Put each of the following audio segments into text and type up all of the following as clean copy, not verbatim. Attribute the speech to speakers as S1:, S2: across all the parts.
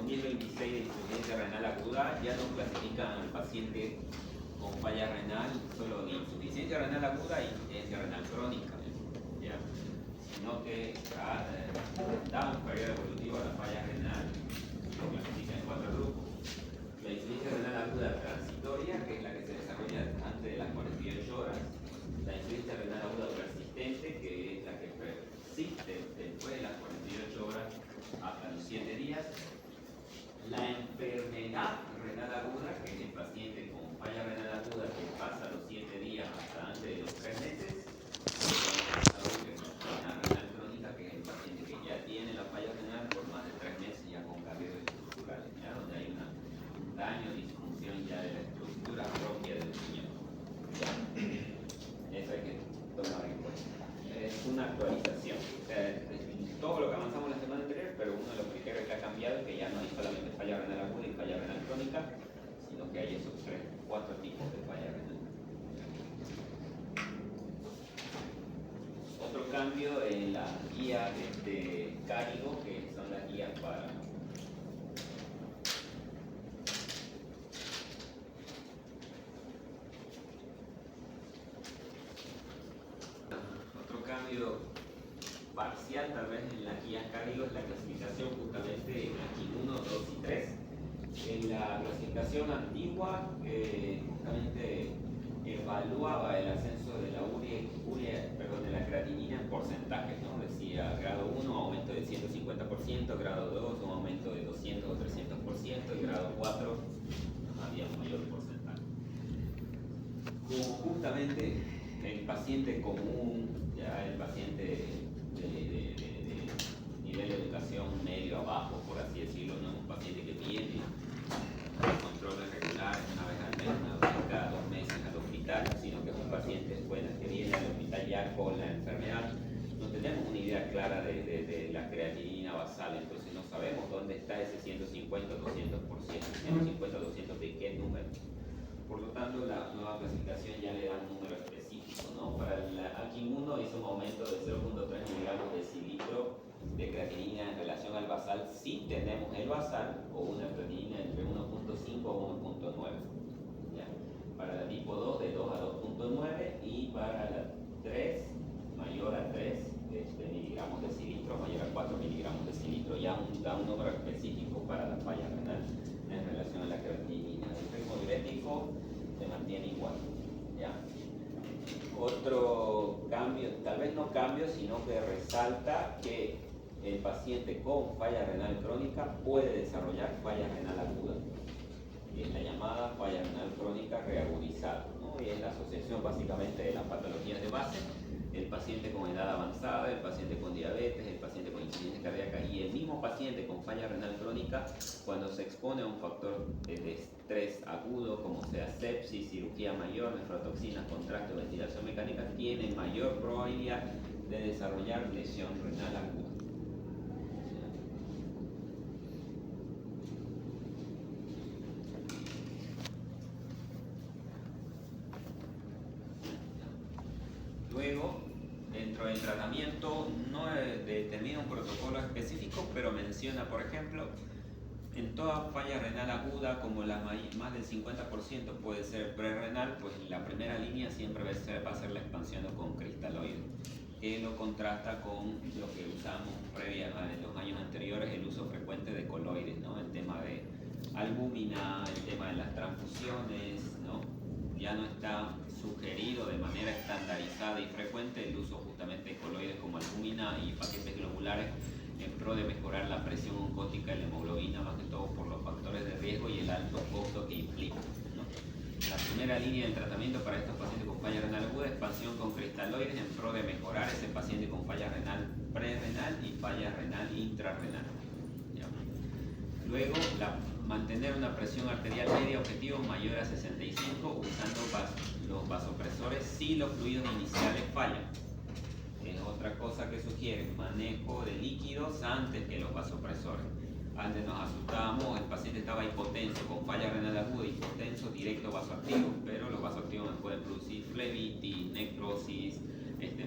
S1: con 1026 de insuficiencia renal aguda ya no clasifican al paciente con falla renal solo de insuficiencia renal aguda e insuficiencia renal crónica, ¿ya? Sino que da un periodo evolutivo a la falla renal, lo clasifican en 4 grupos. La insuficiencia renal aguda transitoria, que es la que se desarrolla antes de las 48 horas. La insuficiencia renal aguda persistente, que es la que persiste después de las 48 horas hasta los 7 días. La enfermedad renal aguda, que es el paciente con falla renal aguda que pasa los 7 días hasta antes de los 3 meses. La renal crónica, que es el paciente que ya tiene la falla renal por más de 3 meses, ya con cambios estructurales, ya donde hay un daño, disfunción ya de la estructura propia del riñón. Eso hay que tomar en cuenta. Es una actualización. Todo lo que avanzamos la semana anterior, pero uno de los criterios que ha cambiado es que ya no hay solamente falla renal aguda y falla renal crónica, sino que hay esos 4 tipos de falla renal. Otro cambio en las guías de Cárigo, que son las guías para parcial, tal vez en la guía Cárigo, es la clasificación justamente en aquí 1, 2 y 3. En la clasificación antigua, justamente evaluaba el ascenso de la de la creatinina en porcentajes, ¿no? Decía grado 1, aumento del 150%, grado 2, un aumento de 200 o 300%, y grado 4, había un mayor porcentaje. Como justamente el paciente común, ya el paciente de nivel de educación medio abajo, por así decirlo, no es un paciente que viene con controles regulares una vez al mes, una vez cada 2 meses al hospital, sino que es un paciente que viene al hospital ya con la enfermedad. No tenemos una idea clara de la creatinina basal, entonces no sabemos dónde está ese 150 o 200%, 150 o 200 de qué número. Por lo tanto, la nueva clasificación ya le da un número específico, ¿no? Para el AKIN 1 hizo un aumento de 0.3 miligramos de decilitro de creatinina en relación al basal. Si tenemos el basal o una creatinina entre 1.5 o 1.9. Para la tipo 2 de 2 a 2.9 y para la 3 mayor a 3 miligramos de decilitro, mayor a 4 miligramos de decilitro. Ya da un número específico para la falla renal en relación a la creatinina. El ritmo diurético se mantiene igual, ¿ya? Otro cambio, tal vez no cambio, sino que resalta que el paciente con falla renal crónica puede desarrollar falla renal aguda, y es la llamada falla renal crónica reagudizada, ¿no? Y es la asociación básicamente de las patologías de base: el paciente con edad avanzada, el paciente con diabetes, el paciente con insuficiencia cardíaca, y el mismo paciente con falla renal crónica, cuando se expone a un factor de estrés agudo, como sea sepsis, cirugía mayor, nefrotoxinas, contraste o ventilación mecánica, tiene mayor probabilidad de desarrollar lesión renal aguda. Luego, dentro del tratamiento, no determina un protocolo específico, pero menciona, por ejemplo, en toda falla renal aguda, como más del 50% puede ser prerrenal, pues la primera línea siempre va a ser la expansión con cristaloides, que lo contrasta con lo que usamos en los años anteriores, el uso frecuente de coloides, ¿no? El tema de albúmina, el tema de las transfusiones, ¿no? Ya no está sugerido de manera estandarizada y frecuente el uso justamente de coloides como albúmina y paquetes globulares en pro de mejorar la presión oncótica y la hemoglobina, más que todo por los factores de riesgo y el alto costo que implica, ¿no? La primera línea del tratamiento para estos pacientes con falla renal aguda, expansión con cristaloides en pro de mejorar ese paciente con falla renal prerrenal y falla renal intrarrenal, ¿ya? Luego, mantener una presión arterial media objetivo mayor a 65 usando los vasopresores si los fluidos iniciales fallan. Es otra cosa que sugiere manejo de líquidos antes que los vasopresores. Antes nos asustábamos, el paciente estaba hipotenso, con falla renal aguda, hipotenso, directo vasoactivo, pero los vasoactivos pueden producir flebitis, necrosis,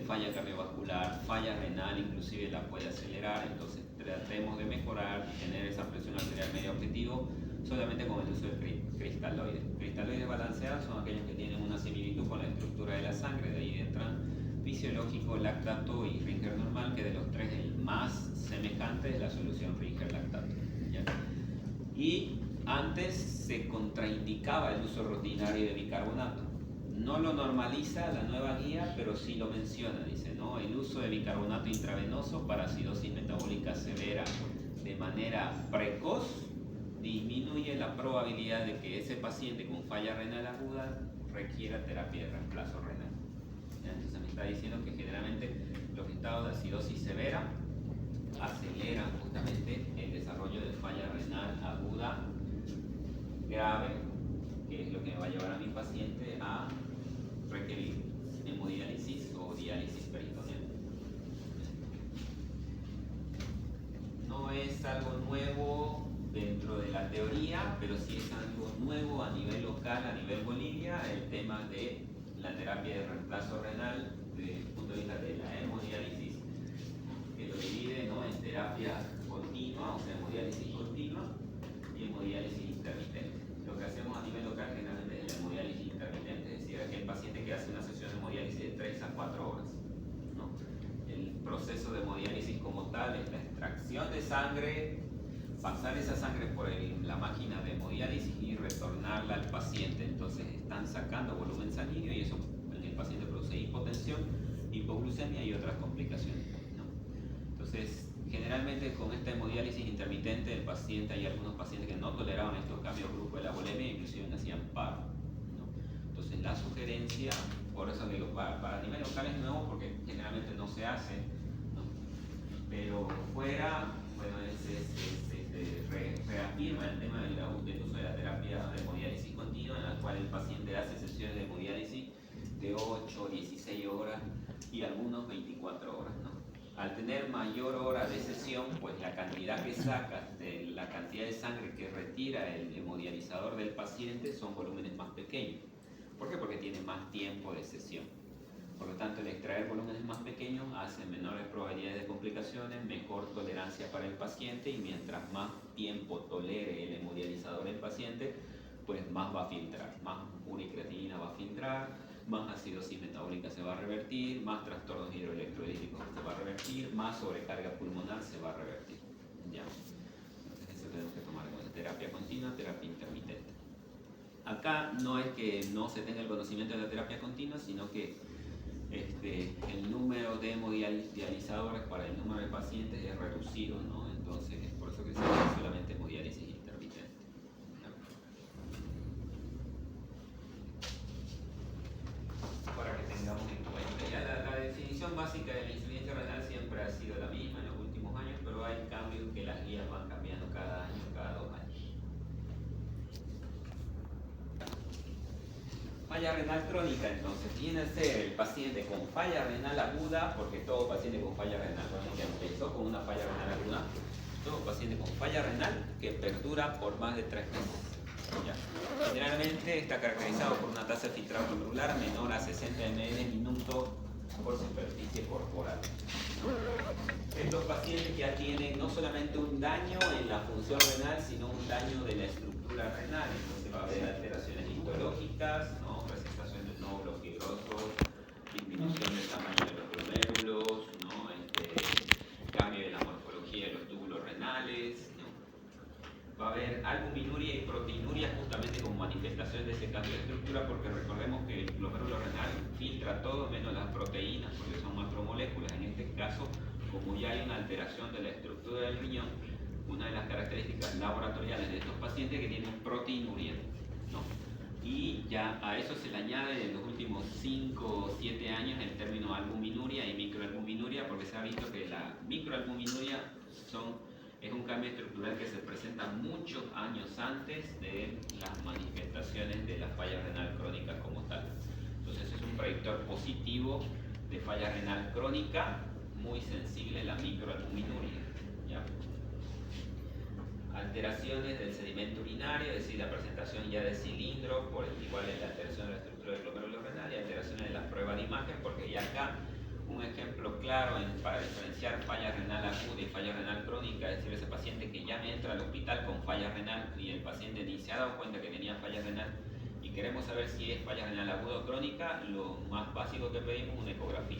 S1: falla cardiovascular, falla renal, inclusive la puede acelerar. Entonces tratemos de mejorar y tener esa presión arterial media sea objetivo solamente con el uso de cristaloides. Cristaloides balanceados son aquellos que tienen una similitud con la estructura de la sangre, de ahí entran fisiológico, lactato y Ringer normal, que de los tres el más semejante es la solución Ringer lactato. ¿Ya? Y antes se contraindicaba el uso rutinario de bicarbonato. No lo normaliza la nueva guía, pero sí lo menciona, dice, ¿no? El uso de bicarbonato intravenoso para acidosis metabólica severa de manera precoz disminuye la probabilidad de que ese paciente con falla renal aguda requiera terapia de reemplazo renal. Entonces me está diciendo que generalmente los estados de acidosis severa aceleran justamente el desarrollo de falla renal aguda grave, que es lo que me va a llevar a mi paciente a requerir hemodiálisis o diálisis peritoneal. No es algo nuevo dentro de la teoría, pero sí es algo nuevo a nivel local, a nivel Bolivia, el tema de la terapia de reemplazo renal desde el punto de vista de la hemodiálisis, que lo divide, ¿no?, en terapia continua, o sea, hemodiálisis continua y hemodiálisis intermitente. Lo que hacemos a nivel local generalmente es la hemodiálisis intermitente, es decir, aquel paciente que hace una sesión de hemodiálisis de 3 a 4 horas. ¿No? El proceso de hemodiálisis como tal es la extracción de sangre, pasar esa sangre por la máquina de hemodiálisis y retornarla al paciente. Entonces están sacando volumen sanguíneo y eso en el paciente produce hipotensión, hipoglucemia y otras complicaciones, ¿no? Entonces, generalmente con esta hemodiálisis intermitente el paciente, hay algunos pacientes que no toleraban estos cambios bruscos de la volemia, inclusive hacían paro, ¿no? Entonces la sugerencia, por eso digo, para nivel local es nuevo porque generalmente no se hace, ¿no? Pero fuera, bueno, reafirma el tema del uso de la terapia de hemodiálisis continua, en la cual el paciente hace sesiones de hemodiálisis de 8, 16 horas y algunos 24 horas, ¿no? Al tener mayor hora de sesión, pues la cantidad que saca de la cantidad de sangre que retira el hemodializador del paciente son volúmenes más pequeños. ¿Por qué? Porque tiene más tiempo de sesión. Por lo tanto, el extraer volúmenes más pequeños hace menores probabilidades de complicaciones, mejor tolerancia para el paciente y mientras más tiempo tolere el hemodializador del paciente, pues más va a filtrar, más uricreatinina va a filtrar, más acidosis metabólica se va a revertir, más trastornos hidroelectrolíticos se va a revertir, más sobrecarga pulmonar se va a revertir. ¿Ya? Entonces eso tenemos que tomar en cuenta. Terapia continua, terapia intermitente. Acá no es que no se tenga el conocimiento de la terapia continua, sino que el número de hemodializadores para el número de pacientes es reducido, ¿no? Entonces es por eso que se hace solamente hemodiálisis intermitente. Para que tengamos en cuenta. Ya la definición básica de la insuficiencia renal siempre ha sido la misma en los últimos años, pero hay cambios que las guías van cambiando cada año, cada 2 años. Falla renal crónica, entonces, viene a ser el paciente con falla renal aguda, porque todo paciente con falla renal, bueno, que empezó con una falla renal aguda, todo paciente con falla renal que perdura por más de 3 meses. ¿Ya? Generalmente está caracterizado por una tasa de filtrado glomerular menor a 60 ml minuto por superficie corporal. Estos pacientes ya tienen no solamente un daño en la función renal, sino un daño de la estructura renal. Entonces va a haber alteraciones histológicas, ¿no? Presentación de nódulos fibrosos, disminución del tamaño de los glomérulos, ¿no? Cambio de la morfología de los túbulos renales, ¿no? Va a haber albuminuria y proteinuria justamente como manifestación de ese cambio de estructura, porque recordemos que el glomérulo renal filtra todo menos las proteínas, porque son macromoléculas. En este caso, como ya hay una alteración de la estructura del riñón, una de las características laboratoriales de estos pacientes es que tienen proteinuria, ¿no? Y ya a eso se le añade en los últimos 5 o 7 años el término albuminuria y microalbuminuria, porque se ha visto que la microalbuminuria es un cambio estructural que se presenta muchos años antes de las manifestaciones de la falla renal crónica como tal. Entonces es un predictor positivo de falla renal crónica, muy sensible la microalbuminuria, ¿ya? Alteraciones del sedimento urinario, es decir, la presentación ya de cilindros, por igual es la alteración de la estructura del glomérulo renal, y alteraciones de la prueba de imagen, porque ya acá Un ejemplo claro para diferenciar falla renal aguda y falla renal crónica, es decir, ese paciente que ya me entra al hospital con falla renal y el paciente ni se ha dado cuenta que tenía falla renal y queremos saber si es falla renal aguda o crónica, lo más básico que pedimos es una ecografía.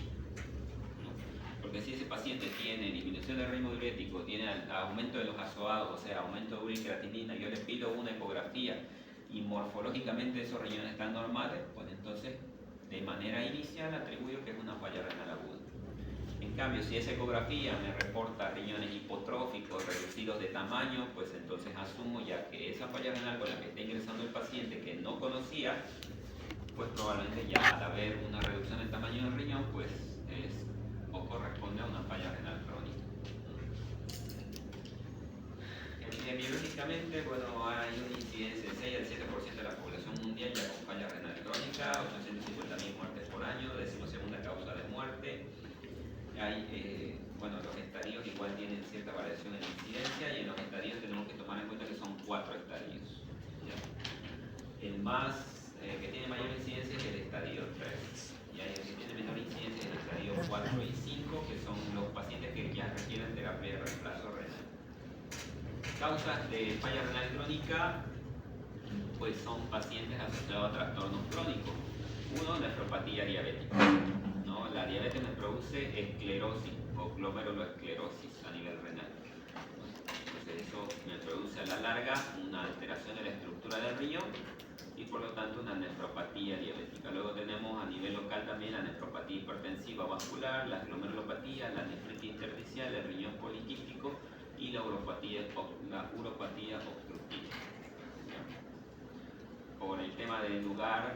S1: Porque si ese paciente tiene disminución del ritmo diurético, tiene aumento de los azoados, o sea, aumento de ureacreatinina, yo le pido una ecografía y morfológicamente esos riñones están normales, pues entonces de manera inicial atribuyo que es una falla renal aguda. En cambio, si esa ecografía me reporta riñones hipotróficos, reducidos de tamaño, pues entonces asumo ya que esa falla renal con la que está ingresando el paciente que no conocía, pues probablemente ya al haber una reducción del tamaño del riñón, pues es o corresponde a una falla renal crónica. Epidemiológicamente, bueno, hay una incidencia de 6 al 7% de la población mundial ya con falla renal crónica, 850.000 muertes por año, 12ª causa de muerte. Hay, bueno, los estadios igual tienen cierta variación en la incidencia y en los estadios tenemos que tomar en cuenta que son 4 estadios. ¿Ya? El más que tiene mayor incidencia es el estadio 3. Y el que tiene menor incidencia es el estadio 4 y 5, que son los pacientes que ya requieren terapia de reemplazo renal. Causas de falla renal crónica, pues son pacientes asociados a trastornos crónicos. Uno, nefropatía diabética. ¿No? La diabetes me produce esclerosis o glomeruloesclerosis a nivel renal. Entonces eso me produce a la larga una alteración de la estructura del riñón y por lo tanto una nefropatía diabética. Luego tenemos a nivel local también la nefropatía hipertensiva vascular, la glomerulopatía, la nefritis intersticial, el riñón poliquístico y la uropatía obstructiva. Por el tema del lugar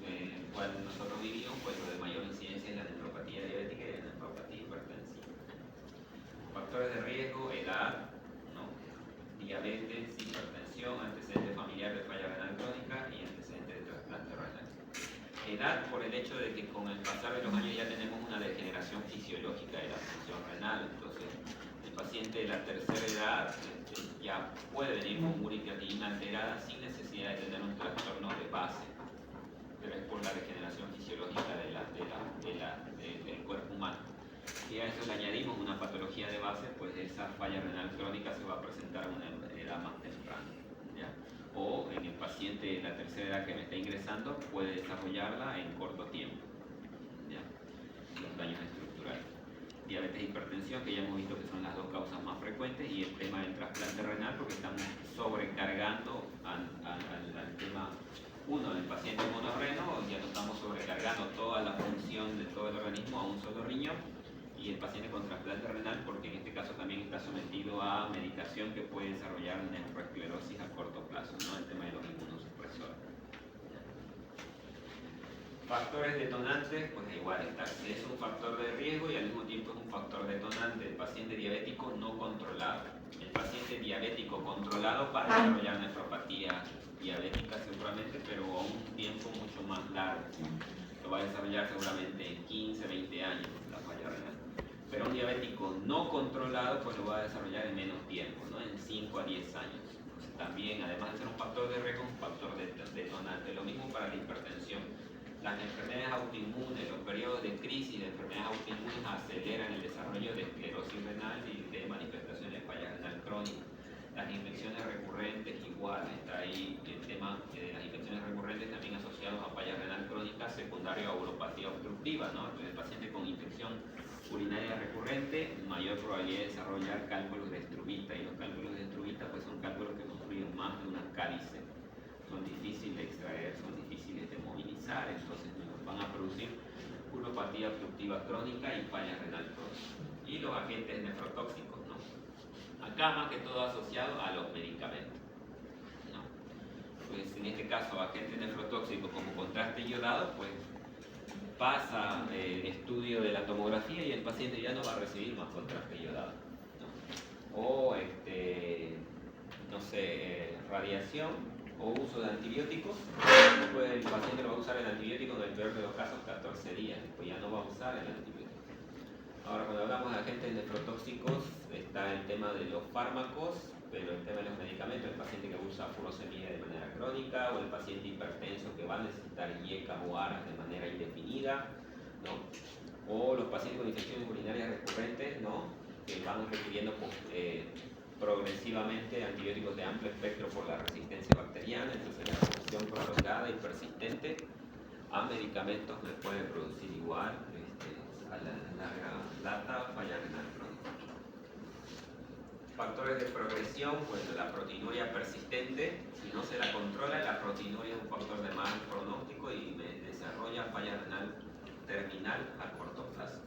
S1: en el cual nosotros vivimos, pues lo de mayor incidencia es la nefropatía diabética y la nefropatía hipertensiva. Factores de riesgo, edad, ¿no? Diabetes, hipertensión, antecedente familiar de falla renal crónica y antecedente de trasplante renal. Edad por el hecho de que con el pasar de los años ya tenemos una degeneración fisiológica de la función renal, entonces el paciente de la tercera edad ya puede venir con ureacreatinina alterada sin necesidad de tener un trastorno de base, pero es por la degeneración fisiológica del cuerpo humano. Si a eso le añadimos una patología de base, pues esa falla renal crónica se va a presentar a una edad más temprana. ¿Ya? O en el paciente de la tercera edad que me está ingresando, puede desarrollarla en corto tiempo. ¿Ya? Los daños estructurales. Diabetes e hipertensión, que ya hemos visto que son las dos causas más frecuentes, y el tema del trasplante renal, porque estamos sobrecargando al tema, uno, del paciente monorreno, ya no estamos sobrecargando toda la función de todo el organismo a un solo riñón, y el paciente con trasplante renal, porque en este caso también está sometido a medicación que puede desarrollar nefroesclerosis a corto plazo, ¿no? El tema de los inmunosupresores. Factores detonantes, pues igual es un factor de riesgo y al mismo tiempo es un factor detonante. El paciente diabético no controlado. El paciente diabético controlado va a desarrollar nefropatía diabética seguramente, pero a un tiempo mucho más largo. Lo va a desarrollar seguramente en 15, 20 años la falla renal. Pero un diabético no controlado pues lo va a desarrollar en menos tiempo, ¿no? En 5 a 10 años. Entonces, también, además de ser un factor de riesgo, un factor detonante. Lo mismo para la hipertensión. Las enfermedades autoinmunes, los periodos de crisis de enfermedades autoinmunes aceleran el desarrollo de esclerosis renal y de manifestaciones de falla renal crónica. Las infecciones recurrentes, igual, está ahí el tema de las infecciones recurrentes también asociados a falla renal crónica secundario a uropatía obstructiva, ¿no? Entonces, el paciente con infección urinaria recurrente, mayor probabilidad de desarrollar cálculos de Struvita, y los cálculos de Struvita pues son cálculos que construyen más de una cálice. Son difíciles de extraer, son difíciles de movilizar, entonces nos van a producir uropatía obstructiva crónica y falla renal crónica. Y los agentes nefrotóxicos, ¿no? Acá más que todo asociado a los medicamentos, ¿no? Pues en este caso, agentes nefrotóxicos como contraste iodado, pues pasa el estudio de la tomografía y el paciente ya no va a recibir más contraste iodado, ¿no? O, no sé, radiación o uso de antibióticos, pues el paciente lo va a usar el antibiótico en el peor de los casos 14 días, pues ya no va a usar el antibiótico. Ahora, cuando hablamos de agentes nefrotóxicos, está el tema de los fármacos, pero el tema de los medicamentos, el paciente que usa furosemida de manera crónica, o el paciente hipertenso que va a necesitar IECA o ARAS de manera indefinida, ¿no? O los pacientes con infecciones urinarias recurrentes, ¿no? Que van requiriendo progresivamente antibióticos de amplio espectro por la resistencia bacteriana, entonces la exposición prolongada y persistente a medicamentos me puede producir igual a la larga data falla renal crónica. Factores de progresión, pues la proteinuria persistente, si no se la controla, la proteinuria es un factor de mal pronóstico y me desarrolla falla renal terminal a corto plazo.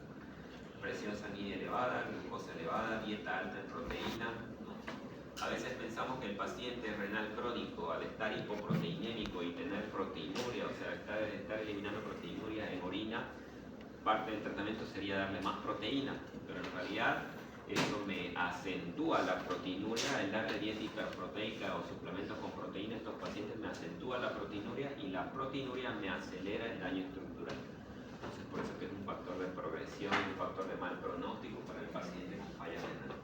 S1: Presión sanguínea elevada, glucosa elevada, dieta alta en proteína, ¿no? A veces pensamos que el paciente renal crónico, al estar hipoproteinémico y tener proteinuria, o sea, estar eliminando proteinuria en orina, parte del tratamiento sería darle más proteína, pero en realidad eso me acentúa la proteinuria. El darle dieta hiperproteica o suplementos con proteína a estos pacientes me acentúa la proteinuria y la proteinuria me acelera el daño estructural. Entonces, por eso que es un factor de progresión, un factor de mal pronóstico para el paciente con falla renal.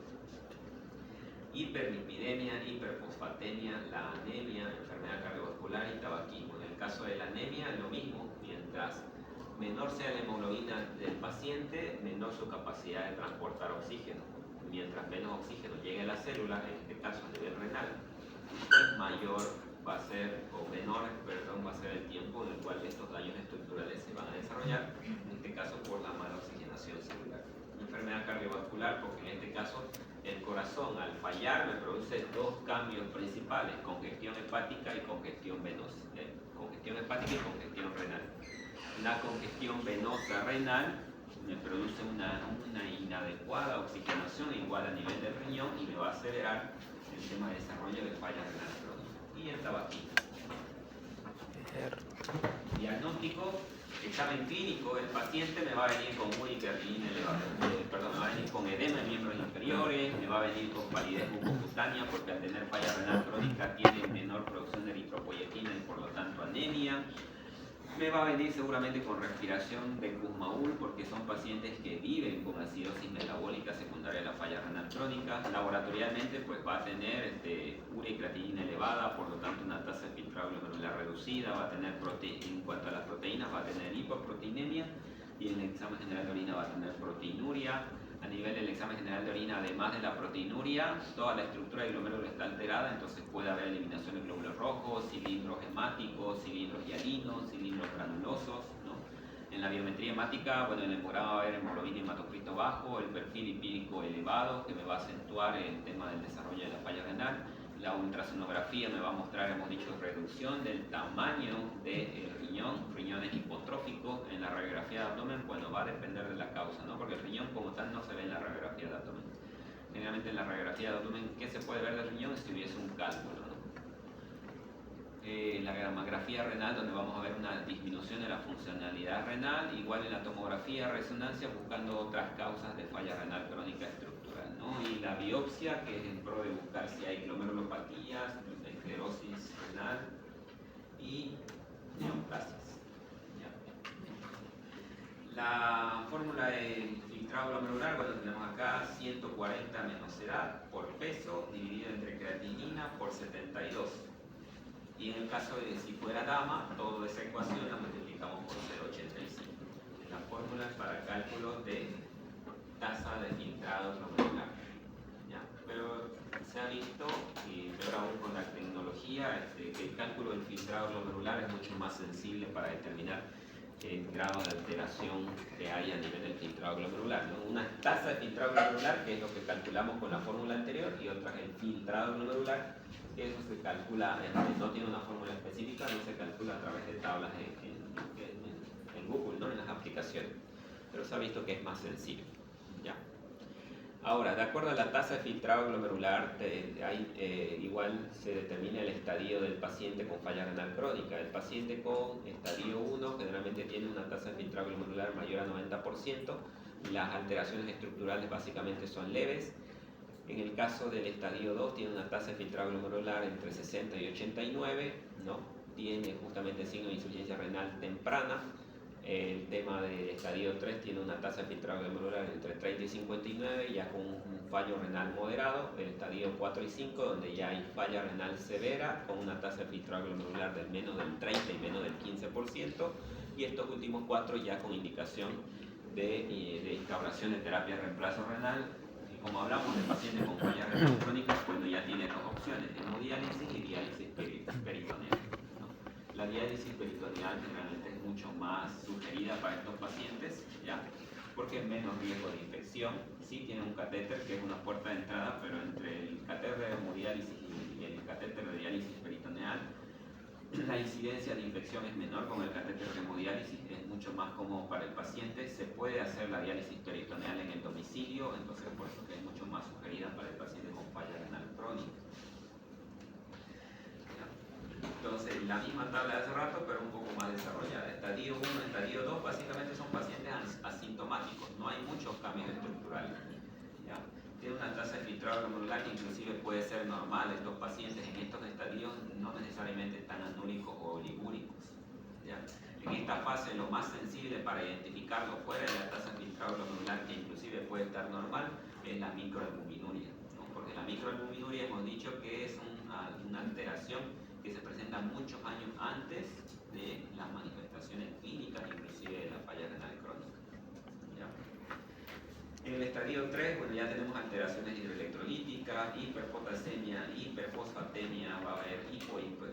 S1: Hiperlipidemia, hiperfosfatemia, la anemia, enfermedad cardiovascular y tabaquismo. En el caso de la anemia, lo mismo, mientras menor sea la hemoglobina del paciente, menor su capacidad de transportar oxígeno. Mientras menos oxígeno llegue a la célula, en este caso a nivel renal, pues mayor va a ser, o menor, perdón, va a ser el tiempo en el cual estos daños estructurales se van a desarrollar, en este caso por la mala oxigenación celular. Enfermedad cardiovascular, porque en este caso el corazón al fallar me produce dos cambios principales, congestión hepática y congestión venosa, congestión hepática y congestión renal. La congestión venosa renal me produce una inadecuada oxigenación igual a nivel del riñón y me va a acelerar el tema de desarrollo de falla renal crónica. Y el tabaquismo. Diagnóstico, examen clínico, el paciente me va a venir con creatinina elevada, me va a venir con edema en miembros inferiores, me va a venir con palidez mucocutánea porque al tener falla renal crónica tiene menor producción de eritropoyetina y por lo tanto anemia. Me va a venir seguramente con respiración de Kussmaul porque son pacientes que viven con acidosis metabólica secundaria de la falla renal crónica. Laboratorialmente pues va a tener urea y creatinina elevada, por lo tanto una tasa de filtrado glomerular reducida, va a tener en cuanto a las proteínas va a tener hipoproteinemia y en el examen general de orina va a tener proteinuria. A nivel del examen general de orina, además de la proteinuria, toda la estructura del glomérulo está alterada, entonces puede haber eliminación de glóbulos rojos, cilindros hemáticos, cilindros hialinos, cilindros granulosos, ¿no? En la biometría hemática, bueno, en el hemograma va a haber hemoglobina y hematocrito bajo, el perfil lipídico elevado, que me va a acentuar el tema del desarrollo de la falla renal. La ultrasonografía me va a mostrar, hemos dicho, reducción del tamaño del riñones hipotróficos. En la radiografía de abdomen, bueno, va a depender de la causa, ¿no? Porque el riñón como tal no se ve en la radiografía de abdomen. Generalmente en la radiografía de abdomen, ¿qué se puede ver del riñón? Si hubiese un cálculo, ¿no? La gammagrafía renal, donde vamos a ver una disminución de la funcionalidad renal, igual en la tomografía resonancia buscando otras causas de falla renal crónica estructural, ¿no? Y la biopsia, que es en pro de buscar si hay glomerulopatías, esclerosis renal y neoplasias. La fórmula del filtrado glomerular, bueno, tenemos acá 140 menos edad por peso dividido entre creatinina por 72. Y en el caso de si fuera dama, toda esa ecuación la multiplicamos por 0,85. La fórmula es para cálculo de tasa de filtrado glomerular. ¿Ya? Pero se ha visto, y peor aún con la tecnología, que el cálculo del filtrado glomerular es mucho más sensible para determinar el grado de alteración que hay a nivel del filtrado glomerular, ¿no? Una tasa de filtrado glomerular, que es lo que calculamos con la fórmula anterior, y otra es el filtrado glomerular, que eso se calcula, no tiene una fórmula específica, no se calcula a través de tablas en Google, ¿no? En las aplicaciones, pero se ha visto que es más sencillo. ¿Ya? Ahora, de acuerdo a la tasa de filtrado glomerular, igual se determina el estadio del paciente con falla renal crónica. El paciente con estadio 1 generalmente tiene una tasa de filtrado glomerular mayor a 90%. Las alteraciones estructurales básicamente son leves. En el caso del estadio 2 tiene una tasa de filtrado glomerular entre 60 y 89, ¿no? Tiene justamente signo de insuficiencia renal temprana. El tema del estadio 3 tiene una tasa de filtrado glomerular entre 30 y 59, ya con un fallo renal moderado. El estadio 4 y 5, donde ya hay falla renal severa, con una tasa de filtrado glomerular del menos del 30 y menos del 15%. y estos últimos 4 ya con indicación de instauración de terapia de reemplazo renal. Y como hablamos de pacientes con falla renal crónica, bueno, ya tiene 2 opciones, hemodiálisis y diálisis peritoneal, ¿no? La diálisis peritoneal generalmente es mucho más sugerida para estos pacientes, ¿ya? Porque es menos riesgo de infección. Sí tiene un catéter que es una puerta de entrada, pero entre el catéter de hemodiálisis y el catéter de diálisis peritoneal, la incidencia de infección es menor. Con el catéter de hemodiálisis es mucho más cómodo para el paciente. Se puede hacer la diálisis peritoneal en el domicilio, entonces por eso que es mucho más sugerida para el paciente con falla renal crónica. Entonces, la misma tabla de hace rato, pero un poco más desarrollada. Estadio 1, estadio 2, básicamente son pacientes asintomáticos, no hay muchos cambios estructurales. ¿Ya? Tiene una tasa de filtrado glomerular que inclusive puede ser normal. Estos pacientes en estos estadios no necesariamente están anúricos o oligúricos. ¿Ya? En esta fase, lo más sensible para identificarlo fuera de la tasa de filtrado glomerular, que inclusive puede estar normal, es la microalbuminuria, ¿no? Porque la microalbuminuria hemos dicho que es una alteración que se presenta muchos años antes de las manifestaciones clínicas, inclusive de la falla renal crónica. ¿Ya? En el estadio 3, bueno, ya tenemos alteraciones hidroelectrolíticas, hiperpotasemia, hiperfosfatemia, va a haber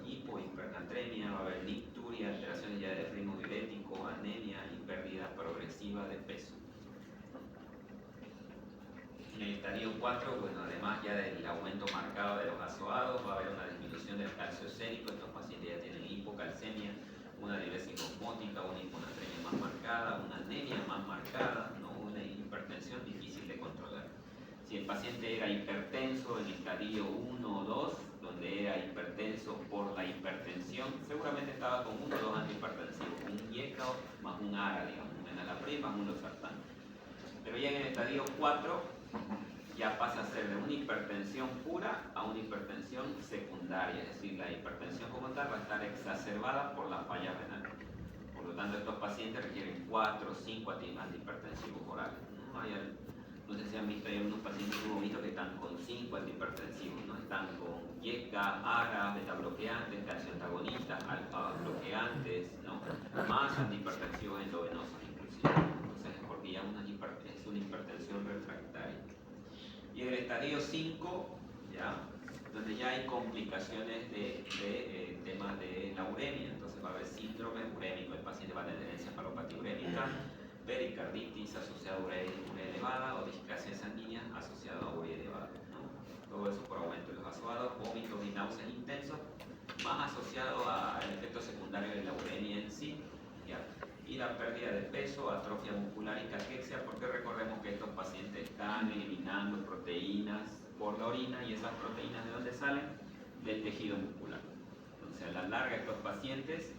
S1: hipohipernatremia, va a haber nicturia, alteraciones ya de ritmo diurético, anemia y pérdida progresiva de peso. En el estadio 4, bueno, además ya del aumento marcado de los azoados, va a haber una disminución del calcio sérico. Estos pacientes ya tienen hipocalcemia, una diuresis osmótica, una hiponatremia más marcada, una anemia más marcada, ¿no? Una hipertensión difícil de controlar. Si el paciente era hipertenso en el estadio 1 o 2, donde era hipertenso por la hipertensión, seguramente estaba con 1 o 2 antihipertensivos, un IECA más un ARA, digamos, un enalapril más un losartán. Pero ya en el estadio 4, ya pasa a ser de una hipertensión pura a una hipertensión secundaria, es decir, la hipertensión como tal va a estar exacerbada por la falla renal. Por lo tanto, estos pacientes requieren 4 o 5 antihipertensivos orales. No sé si han visto, hay unos pacientes que hemos visto que están con 5 antihipertensivos, ¿no? Están con IECA, ARA, beta bloqueantes, calcio antagonistas, alfa bloqueantes, ¿no? Más antihipertensivos endovenosos inclusive. Entonces, es porque ya es una hipertensión refractaria. Y en el estadio 5, ¿ya? Donde ya hay complicaciones de temas de la uremia, entonces va a haber síndrome urémico, el paciente va a tener encefalopatía urémica, pericarditis asociada a urea elevada o displasia sanguínea asociada a urea elevada, ¿no? Todo eso por aumento de los azoados, vómitos y náuseas intensos, más asociado al efecto secundario de la uremia en sí, ¿ya? Y la pérdida de peso, atrofia muscular y caquexia, porque recordemos que estos pacientes están eliminando proteínas por la orina, y esas proteínas ¿de dónde salen? Del tejido muscular. Entonces, a la larga, estos pacientes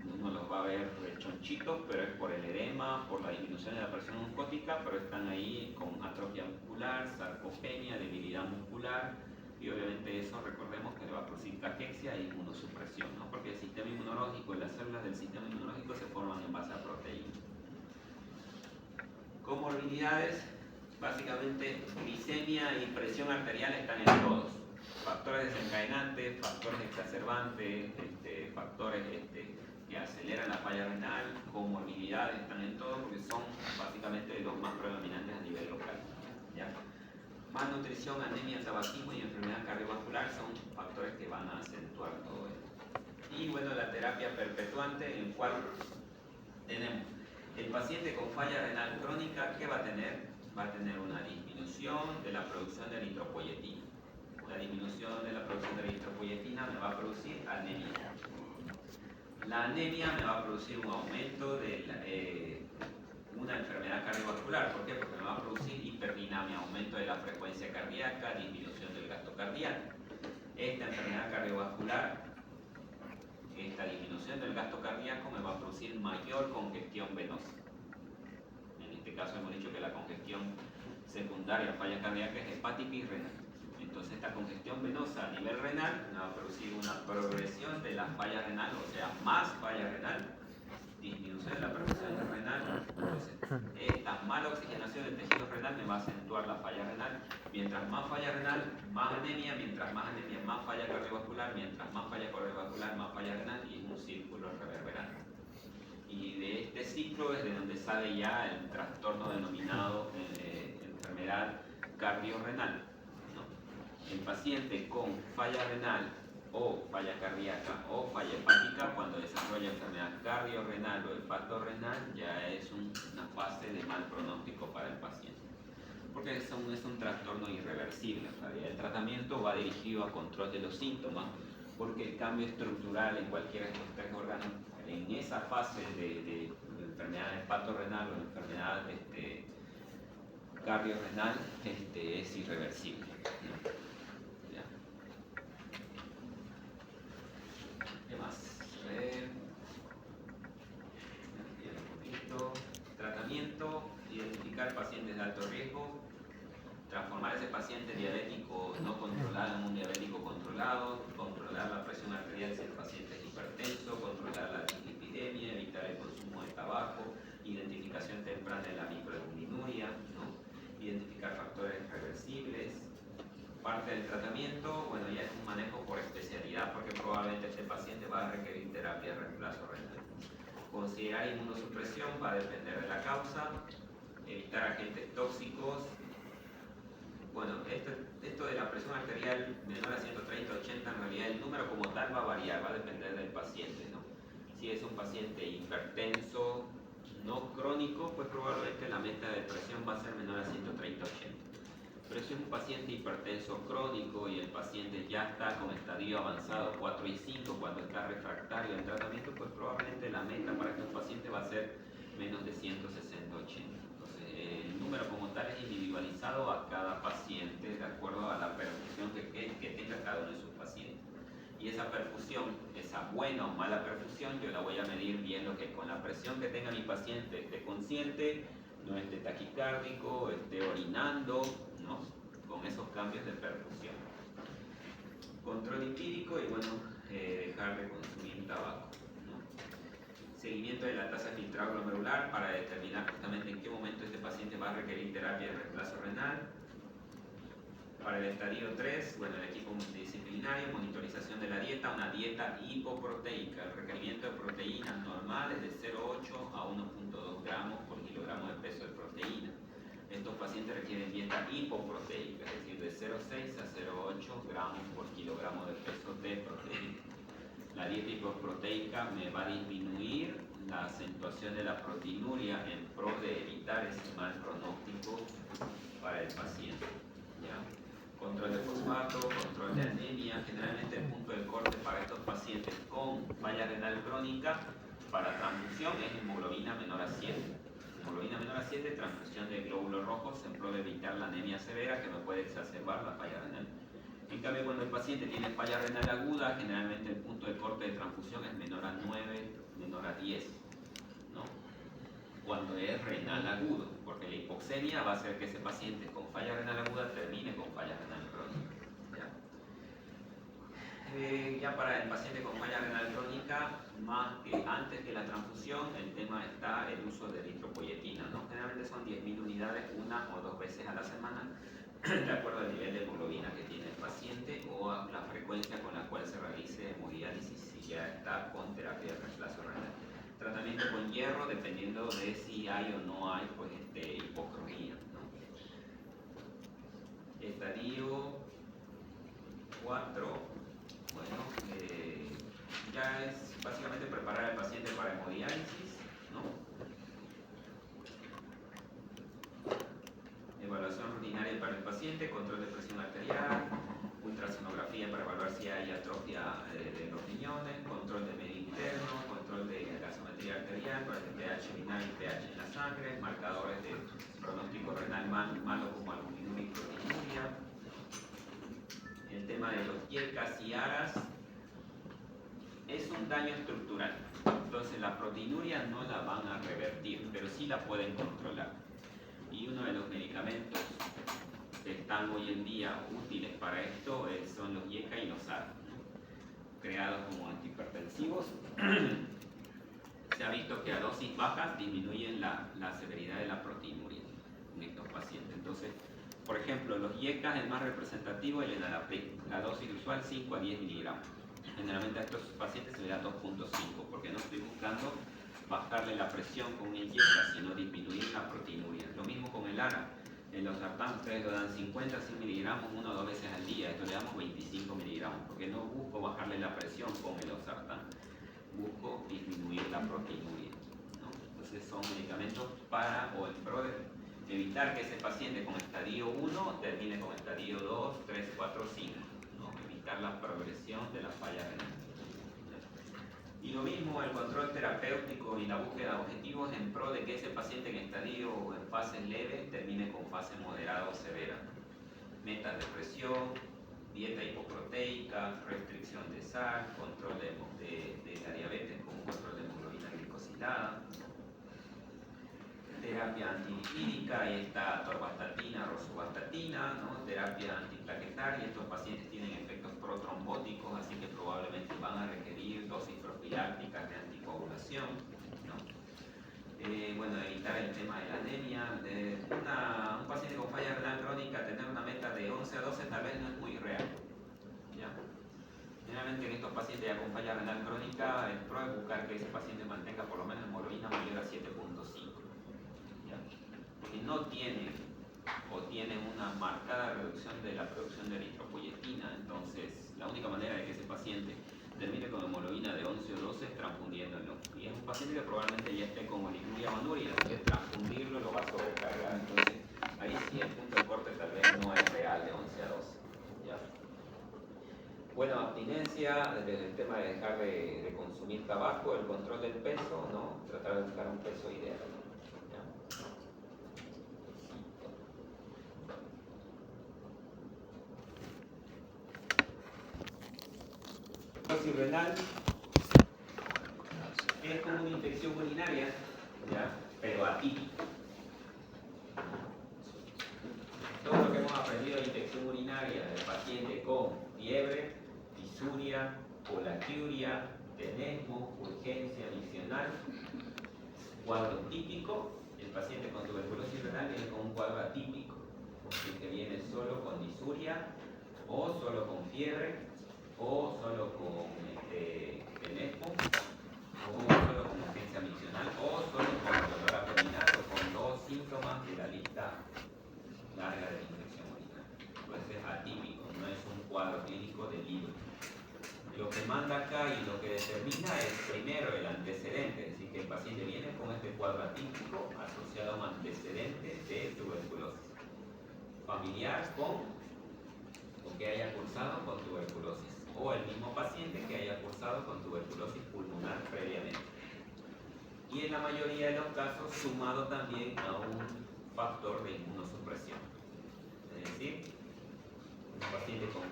S1: uno los va a ver chonchitos, pero es por el edema, por la disminución de la presión osmótica, pero están ahí con atrofia muscular, sarcopenia, debilidad muscular, y obviamente eso, recordemos que le va a producir caquexia e inmunosupresión, ¿no? Porque el sistema inmunológico y las células del sistema inmunológico se forman en base a proteínas. Comorbilidades, básicamente glicemia y presión arterial están en todos. Factores desencadenantes, factores exacerbantes, factores que aceleran la falla renal, comorbilidades están en todos porque son básicamente los más predominantes a nivel local, ¿ya? Malnutrición, anemia, tabaquismo y enfermedad cardiovascular son factores que van a acentuar todo esto. Y bueno, la terapia perpetuante, en el cual tenemos el paciente con falla renal crónica, ¿qué va a tener? Va a tener una disminución de la producción de eritropoyetina. La disminución de la producción de eritropoyetina me va a producir anemia. La anemia me va a producir un aumento de una enfermedad cardiovascular. ¿Por qué? Porque me va a producir hiperdinamia, aumento de la frecuencia cardíaca, disminución del gasto cardíaco. Esta enfermedad cardiovascular, esta disminución del gasto cardíaco me va a producir mayor congestión venosa. En este caso hemos dicho que la congestión secundaria a falla cardíaca es hepática y renal. Entonces esta congestión venosa a nivel renal me va a producir una progresión de la falla renal, o sea, más falla renal, disminución de la producción renal. Entonces, esta mala oxigenación del tejido renal me va a acentuar la falla renal. Mientras más falla renal, más anemia, mientras más anemia, más falla cardiovascular, mientras más falla cardiovascular, más falla renal, y es un círculo reverberante. Y de este ciclo es de donde sale ya el trastorno denominado enfermedad cardiorrenal, ¿no? El paciente con falla renal o falla cardíaca o falla hepática, cuando desarrolla enfermedad cardiorrenal o hepatorenal, ya es una fase de mal pronóstico para el paciente, porque es un trastorno irreversible. El tratamiento va dirigido a control de los síntomas, porque el cambio estructural en cualquiera de estos tres órganos, en esa fase de enfermedad hepatorenal o enfermedad cardiorrenal, es irreversible, ¿no? ¿Ya? ¿Qué más? A ver. Un poquito. Tratamiento: identificar pacientes de alto riesgo, transformar ese paciente diabético no controlado en un diabético controlado, controlar la presión arterial si el paciente es hipertenso, controlar la dislipidemia, evitar el consumo de tabaco, identificación temprana de la microalbuminuria, ¿no? Identificar factores reversibles. Parte del tratamiento, bueno, ya es un manejo por especialidad, porque probablemente este paciente va a requerir terapia de reemplazo renal. Considerar inmunosupresión va a depender de la causa. Evitar agentes tóxicos. Bueno, esto de la presión arterial menor a 130-80, en realidad el número como tal va a variar, va a depender del paciente, ¿no? Si es un paciente hipertenso, no crónico, pues probablemente la meta de presión va a ser menor a 130-80. Pero si es un paciente hipertenso crónico y el paciente ya está con estadio avanzado 4 y 5, cuando está refractario al tratamiento, pues probablemente la meta para estos pacientes va a ser menos de 160-80. El número como tal es individualizado a cada paciente de acuerdo a la perfusión que tenga cada uno de sus pacientes. Y esa perfusión, esa buena o mala perfusión, yo la voy a medir viendo que con la presión que tenga mi paciente esté consciente, no esté taquicárdico, esté orinando, ¿no? Con esos cambios de perfusión. Control lipídico y bueno, dejar de consumir tabaco. Seguimiento de la tasa de filtrado glomerular para determinar justamente en qué momento este paciente va a requerir terapia de reemplazo renal. Para el estadio 3, bueno, el equipo multidisciplinario, monitorización de la dieta, una dieta hipoproteica. El requerimiento de proteínas normales de 0,8 a 1,2 gramos por kilogramo de peso de proteína. Estos pacientes requieren dieta hipoproteica, es decir, de 0,6 a 0,8 gramos por kilogramo de peso de proteína. La dieta hipoproteica me va a disminuir la acentuación de la proteinuria en pro de evitar ese mal pronóstico para el paciente, ¿ya? Control de fosfato, control de anemia. Generalmente el punto de corte para estos pacientes con falla renal crónica para transfusión es hemoglobina menor a 7. Hemoglobina menor a 7, transfusión de glóbulos rojos en pro de evitar la anemia severa que me puede exacerbar la falla renal. En cambio, cuando el paciente tiene falla renal aguda, generalmente el punto de corte de transfusión es menor a 9, menor a 10, ¿no? Cuando es renal agudo, porque la hipoxemia va a hacer que ese paciente con falla renal aguda termine con falla renal crónica, ¿ya? Ya para el paciente con falla renal crónica, más que antes que la transfusión, el tema está el uso de eritropoyetina, ¿no? Generalmente son 10.000 unidades, una o dos veces a la semana, de acuerdo al nivel de hemoglobina que tiene el paciente o a la frecuencia con la cual se realice hemodiálisis si ya está con terapia de reemplazo renal. Tratamiento con hierro dependiendo de si hay o no hay pues, hipocromía, ¿no? Estadio 4, bueno, ya es básicamente preparar al paciente para hemodiálisis, ¿no? Evaluación rutinaria para el paciente, control de presión arterial, ultrasonografía para evaluar si hay atrofia de los riñones, control de medio interno, control de gasometría arterial para el pH renal y pH en la sangre, marcadores de pronóstico renal malo como albuminuria y proteinuria. El tema de los IECAS y ARAS es un daño estructural, entonces la proteinuria no la van a revertir, pero sí la pueden controlar. Y uno de los medicamentos que están hoy en día útiles para esto son los IECA y los ARA, ¿no? Creados como antihipertensivos. Se ha visto que a dosis bajas disminuyen la severidad de la proteinuria en estos pacientes. Entonces, por ejemplo, los IECA, el más representativo es el enalapril. La dosis usual 5 a 10 miligramos. Generalmente a estos pacientes se le da 2.5 porque no estoy buscando bajarle la presión con una inyecta, sino disminuir la proteinuria. Lo mismo con el ARA. En los sartán ustedes lo dan 50 100 miligramos 1 o 2 veces al día. Esto le damos 25 miligramos, porque no busco bajarle la presión con el losartán. Busco disminuir la proteinuria, ¿no? Entonces son medicamentos para o en pro de evitar que ese paciente con estadio 1 termine con estadio 2, 3, 4, 5, ¿no? Evitar la progresión de la falla renal. Y lo mismo el control terapéutico y la búsqueda de objetivos en pro de que ese paciente en estadio o en fases leves termine con fase moderada o severa. Metas de presión, dieta hipoproteica, restricción de sal, control de la diabetes con control de hemoglobina glicosilada, terapia antilipídica, y está atorvastatina, rosuvastatina, ¿no? Terapia antiplaquetaria. Estos pacientes tienen efectos protrombóticos, así que probablemente van a requerir dosis profilácticas de anticoagulación, ¿no? Bueno, evitar el tema de la anemia. Un paciente con falla renal crónica, tener una meta de 11 a 12 tal vez no es muy real, ¿ya? Generalmente en estos pacientes ya con falla renal crónica, el pro es buscar que ese paciente mantenga por lo menos hemoglobina mayor a 7.5. Que no tienen o tienen una marcada reducción de la producción de eritropoyetina. Entonces la única manera de que ese paciente termine con hemoglobina de 11 o 12 es transfundiéndolo, y es un paciente que probablemente ya esté con oliguria o anuria, así que transfundirlo lo va a sobrecargar. Entonces ahí sí el punto de corte tal vez no es real de 11 a 12, ¿ya? Bueno, abstinencia desde el tema de dejar de consumir tabaco, el control del peso, ¿no? Tratar de buscar un peso ideal. Renal es como una infección urinaria, ¿ya? Pero atípica. Todo lo que hemos aprendido de infección urinaria del paciente con fiebre, disuria, polaquiuria, tenesmo, urgencia miccional, cuadro típico. El paciente con tuberculosis renal viene con un cuadro atípico, que viene solo con disuria, o solo con fiebre, o solo con tenesmo, o solo con urgencia miccional, o solo con dolor abdominal, o con dos síntomas de la lista larga de la infección urinaria. Entonces es atípico, no es un cuadro clínico del libro. Lo que manda acá y lo que determina es primero el antecedente, es decir, que el paciente viene con este cuadro atípico asociado a un antecedente de tuberculosis familiar con que haya cursado con tuberculosis, o el mismo paciente que haya cursado con tuberculosis pulmonar previamente. Y en la mayoría de los casos sumado también a un factor de inmunosupresión. Es decir, un paciente con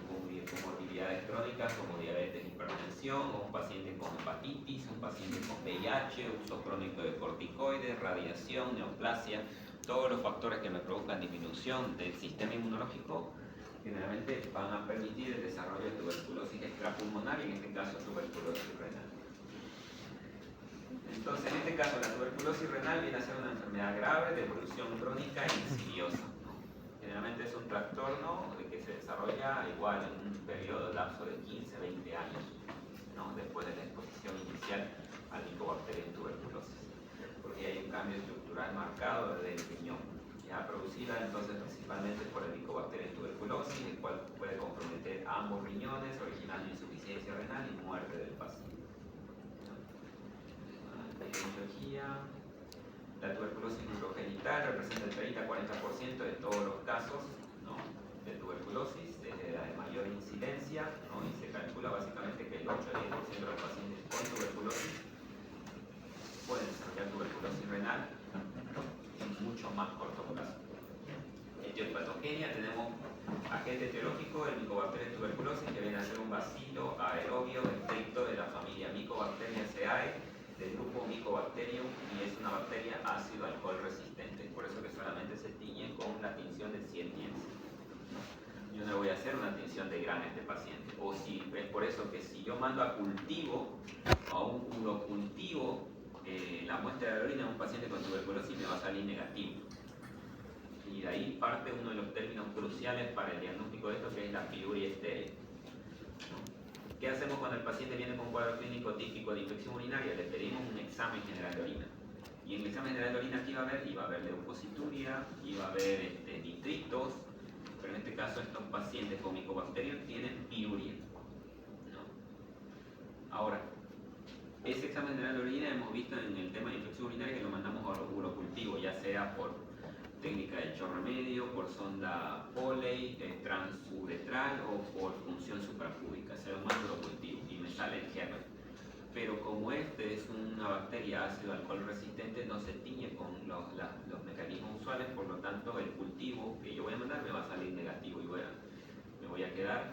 S1: comorbilidades crónicas como diabetes, hipertensión, o un paciente con hepatitis, un paciente con VIH, uso crónico de corticoides, radiación, neoplasia, todos los factores que me provocan disminución del sistema inmunológico generalmente van a permitir el desarrollo de tuberculosis extrapulmonar, y en este caso tuberculosis renal. Entonces, en este caso, la tuberculosis renal viene a ser una enfermedad grave de evolución crónica e insidiosa, ¿no? Generalmente es un trastorno que se desarrolla igual en un periodo lapso de 15-20 años, ¿no? Después de la exposición inicial al Mycobacterium tuberculosis, porque hay un cambio estructural marcado desde el riñón, ya producida entonces principalmente por el Mycobacterium tuberculosis, el cual puede comprometer ambos riñones, originando insuficiencia renal y muerte del paciente. La tuberculosis urogenital representa el 30-40% de todos los casos, ¿no?, de tuberculosis, es la de mayor incidencia, ¿no? Y se calcula básicamente que el 8-10% de los pacientes con tuberculosis pueden desarrollar tuberculosis renal en mucho más corto plazo. Etiopatogenia, tenemos agente etiológico, el Mycobacterium tuberculosis, que viene a ser un bacilo aerobio estricto de la familia Mycobacteriaceae, del grupo Mycobacterium, y es una bacteria ácido alcohol resistente, por eso que solamente se tiñe con la tinción de 100 Nielsen. Yo no voy a hacer una tinción de Gram a este paciente, o si es por eso que si yo mando a cultivo, a un urocultivo, la muestra de orina de un paciente con tuberculosis me va a salir negativo. Y de ahí parte uno de los términos cruciales para el diagnóstico de esto, que es la piuria estéril. ¿Qué hacemos cuando el paciente viene con un cuadro clínico típico de infección urinaria? Le pedimos un examen general de orina. Y en el examen general de orina, ¿qué iba a haber? Iba a haber leucocituria, iba a haber nitritos, pero en este caso estos pacientes con micobacterium tienen piuria, ¿no? Ahora, ese examen general de orina hemos visto en el tema de infección urinaria que lo mandamos a urocultivo, ya sea por técnica de chorro medio, por sonda Foley, transuretral o por función suprapúbica, se lo mando urocultivo y me sale el germen. Pero como este es una bacteria ácido alcohol resistente, no se tiñe con los mecanismos usuales, por lo tanto el cultivo que yo voy a mandar me va a salir negativo y me voy a quedar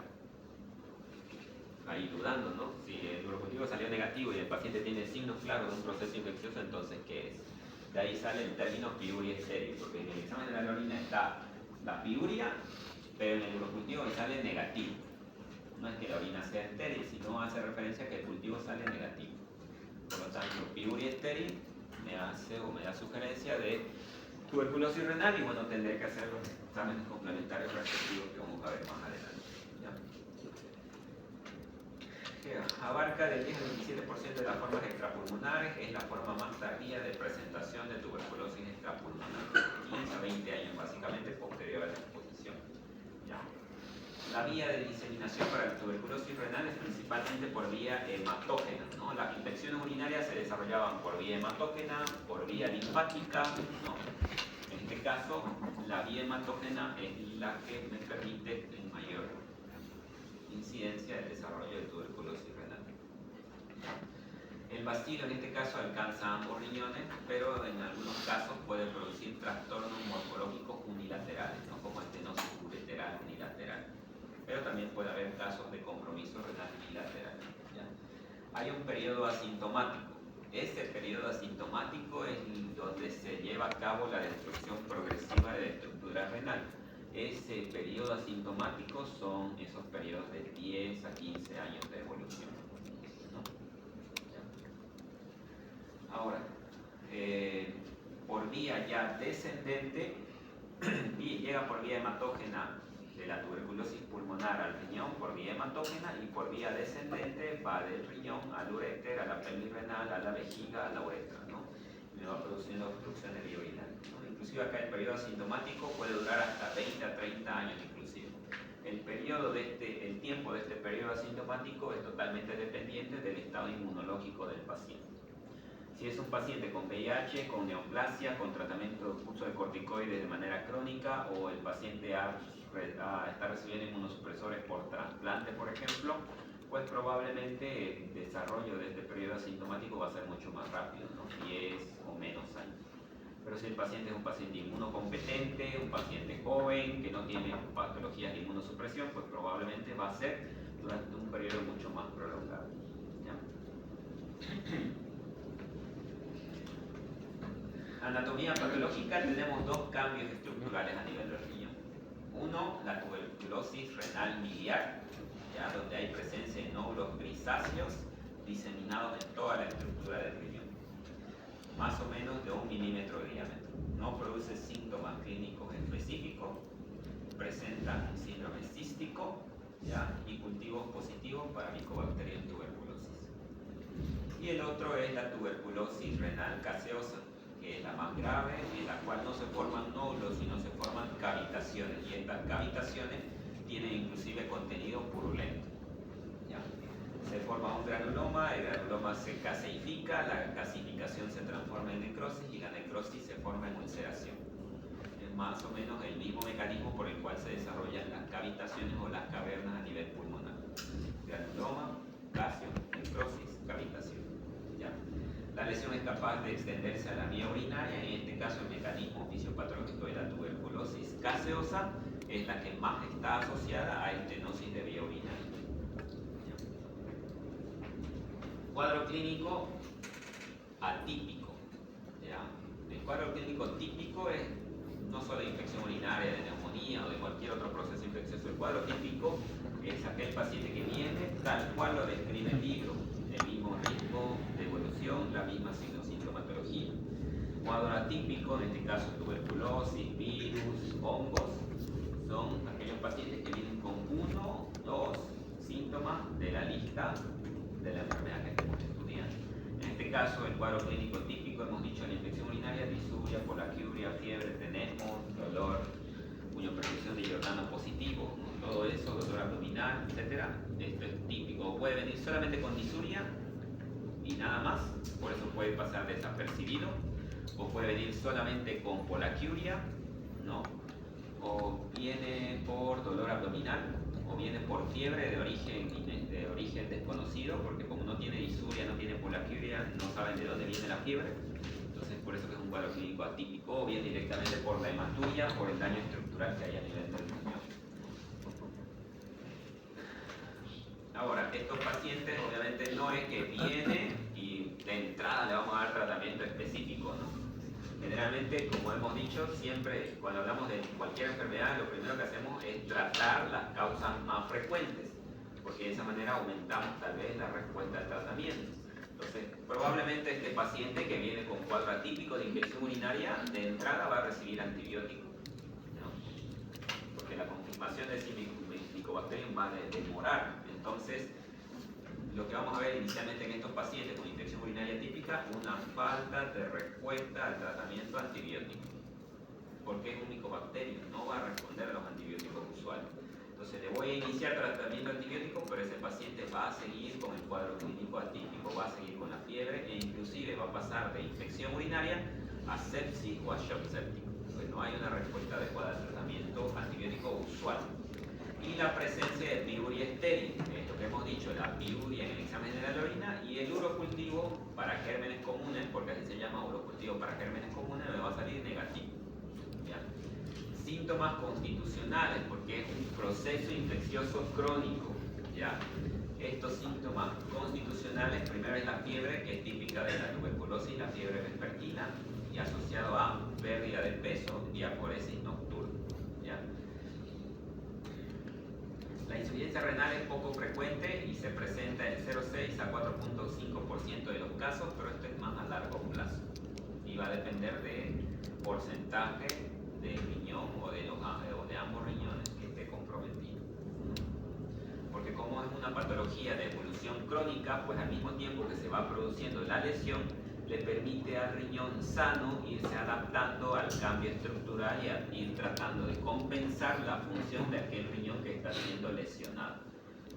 S1: ahí dudando, ¿no? Si el urocultivo salió negativo y el paciente tiene signos claros de un proceso infeccioso, entonces ¿qué es? De ahí sale el término piuria estéril, porque en el examen de la orina está la piuria, pero en el urocultivo sale negativo. No es que la orina sea estéril, sino hace referencia a que el cultivo sale negativo. Por lo tanto, piuria estéril me hace o me da sugerencia de tuberculosis renal y bueno, tendré que hacer los exámenes complementarios respectivos que vamos a ver más adelante. Abarca del 10 al 27% de las formas extrapulmonares, es la forma más tardía de presentación de tuberculosis extrapulmonar, 15 a 20 años básicamente posterior a la exposición. ¿Ya? La vía de diseminación para la tuberculosis renal es principalmente por vía hematógena, ¿no? Las infecciones urinarias se desarrollaban por vía hematógena, por vía linfática, ¿no? En este caso, la vía hematógena es la que me permite en mayor incidencia del desarrollo de tuberculosis renal. El bacilo en este caso alcanza ambos riñones, pero en algunos casos puede producir trastornos morfológicos unilaterales, ¿no? Como estenosis ureteral unilateral. Pero también puede haber casos de compromiso renal bilateral, ¿ya? Hay un periodo asintomático. Ese periodo asintomático es donde se lleva a cabo la destrucción progresiva de la estructura renal. Ese periodo asintomático son esos periodos de 10 a 15 años de evolución, ¿no? Ahora, por vía ya descendente, llega por vía hematógena de la tuberculosis pulmonar al riñón por vía hematógena y por vía descendente va del riñón al uréter, a la pelvis renal, a la vejiga, a la uretra, ¿no? Me va produciendo obstrucción de vía urinaria, ¿no? Inclusive acá el periodo asintomático puede durar hasta 20 a 30 años inclusive. El tiempo de este periodo asintomático es totalmente dependiente del estado inmunológico del paciente. Si es un paciente con VIH, con neoplasia, con tratamiento de uso de corticoides de manera crónica o el paciente está recibiendo inmunosupresores por trasplante, por ejemplo, pues probablemente el desarrollo de este periodo asintomático va a ser mucho más rápido, ¿no? 10 o menos años. Pero si el paciente es un paciente inmunocompetente, un paciente joven, que no tiene patologías de inmunosupresión, pues probablemente va a ser durante un periodo mucho más prolongado, ¿ya? Anatomía patológica, tenemos dos cambios estructurales a nivel del riñón. Uno, la tuberculosis renal miliar, ¿ya? Donde hay presencia de nódulos grisáceos diseminados en toda la estructura del riñón, más o menos de 1 milímetro de diámetro. No produce síntomas clínicos específicos, presenta un síndrome cístico, ¿ya? Y cultivos positivos para Mycobacterium tuberculosis. Y el otro es la tuberculosis renal caseosa, que es la más grave, en la cual no se forman nódulos, sino se forman cavitaciones, y estas cavitaciones tienen inclusive contenido purulento, ¿ya? Se forma un granuloma, el granuloma se caseifica, la casificación se transforma en necrosis y la necrosis se forma en ulceración. Es más o menos el mismo mecanismo por el cual se desarrollan las cavitaciones o las cavernas a nivel pulmonar. Granuloma, casio, necrosis, cavitación, ¿ya? La lesión es capaz de extenderse a la vía urinaria, en este caso el mecanismo fisiopatológico de la tuberculosis caseosa es la que más está asociada a estenosis de vía urinaria. Cuadro clínico atípico, ¿ya? El cuadro clínico típico es no solo de infección urinaria, de neumonía o de cualquier otro proceso infeccioso. El cuadro típico es aquel paciente que viene tal cual lo describe el libro, el mismo ritmo de evolución, la misma sintomatología. Cuadro atípico, en este caso tuberculosis, virus, hongos, son aquellos pacientes que vienen con 1, 2, síntomas de la lista de la enfermedad que estemos estudiando. En este caso, el cuadro clínico típico, hemos dicho la infección urinaria, disuria, polaquiuria, fiebre, tenesmo, dolor, perfusión de Giordano positivo, todo eso, dolor abdominal, etc. Esto es típico. Puede venir solamente con disuria y nada más, por eso puede pasar desapercibido, o puede venir solamente con polaquiuria, ¿no? O viene por dolor abdominal, o viene por fiebre de origen desconocido, porque como no tiene disuria, no tiene polaquiuria, no saben de dónde viene la fiebre. Entonces, por eso que es un cuadro clínico atípico, o bien directamente por la hematuria, por el daño estructural que hay a nivel del riñón. Ahora, estos pacientes obviamente no es que viene y de entrada le vamos a dar tratamiento específico, ¿no? Generalmente, como hemos dicho, siempre cuando hablamos de cualquier enfermedad, lo primero que hacemos es tratar las causas más frecuentes, porque de esa manera aumentamos tal vez la respuesta al tratamiento. Entonces, probablemente este paciente que viene con cuadro atípico de infección urinaria, de entrada va a recibir antibióticos, ¿no? Porque la confirmación de si Mycobacterium va a demorar. Entonces, lo que vamos a ver inicialmente en estos pacientes con infección urinaria típica, una falta de respuesta al tratamiento antibiótico. Porque es un Mycobacterium, no va a responder a los antibióticos usuales. Entonces le voy a iniciar tratamiento antibiótico, pero ese paciente va a seguir con el cuadro clínico atípico, va a seguir con la fiebre e inclusive va a pasar de infección urinaria a sepsis o a shock séptico. Pues no hay una respuesta adecuada al tratamiento antibiótico usual. Y la presencia de piuria estéril, esto que hemos dicho, la piuria en el examen de la orina, y el urocultivo para gérmenes comunes, porque así se llama urocultivo para gérmenes comunes, me va a salir negativo. ¿Ya? Síntomas constitucionales, porque es un proceso infeccioso crónico. ¿Ya? Estos síntomas constitucionales, primero es la fiebre, que es típica de la tuberculosis, la fiebre vespertina, y asociado a pérdida de peso y aporesis nocturna. ¿Ya? La insuficiencia renal es poco frecuente y se presenta en 0,6 a 4,5% de los casos, pero esto es más a largo plazo y va a depender del porcentaje de riñón o de ambos riñones que esté comprometido. Porque como es una patología de evolución crónica, pues al mismo tiempo que se va produciendo la lesión, le permite al riñón sano irse adaptando al cambio estructural y a ir tratando de compensar la función de aquel riñón que está siendo lesionado,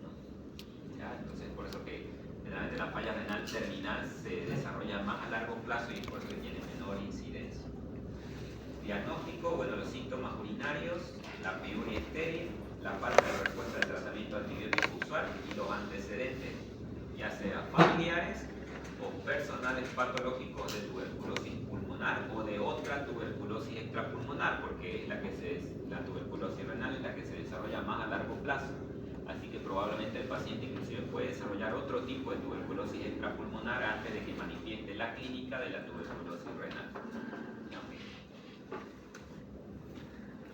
S1: ¿no? ¿Ya? Entonces, por eso que generalmente la falla renal terminal se desarrolla más a largo plazo y por eso que tiene menor incidencia. Diagnóstico, bueno, los síntomas urinarios, la piuria estéril, la falta de respuesta al tratamiento antibiótico usual y los antecedentes, ya sea familiares o personales patológicos de tuberculosis pulmonar o de otra tuberculosis extrapulmonar, porque es la tuberculosis renal es la que se desarrolla más a largo plazo. Así que probablemente el paciente inclusive puede desarrollar otro tipo de tuberculosis extrapulmonar antes de que manifieste la clínica de la tuberculosis renal.